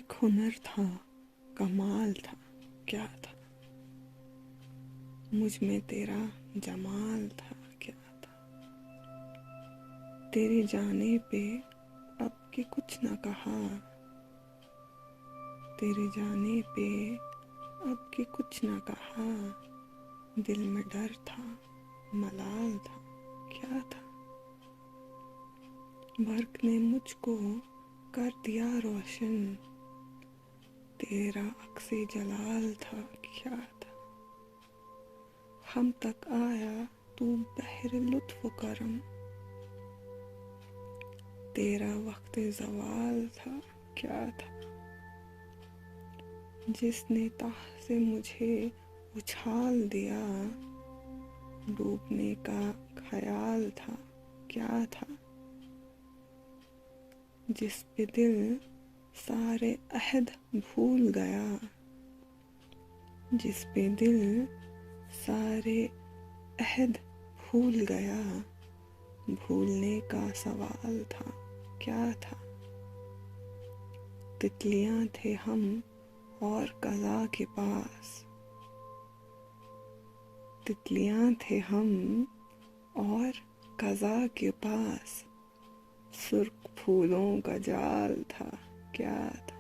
ایک ہنر تھا، کمال تھا، کیا تھا؟ مجھ میں تیرا جمال تھا، کیا تھا؟ تیرے جانے پہ اب کے کچھ نہ کہا، تیرے جانے پہ اب کے کچھ نہ کہا، دل میں ڈر تھا، ملال تھا، کیا تھا؟ برق نے مجھ کو کر دیا روشن، تیرا عکس جلال تھا، کیا تھا؟ ہم تک آیا تو بحر لطف و کرم، تیرا وقت زوال تھا، کیا تھا؟ جس نے تہ سے مجھے اچھال دیا، ڈوبنے کا خیال تھا، کیا تھا؟ جس پہ دل سارے عہد بھول گیا، جس پہ دل سارے عہد بھول گیا، بھولنے کا سوال تھا، کیا تھا؟ تتلیاں تھے ہم اور قضا کے پاس، تتلیاں تھے ہم اور قضا کے پاس، سرخ پھولوں کا جال تھا، کیا تھا؟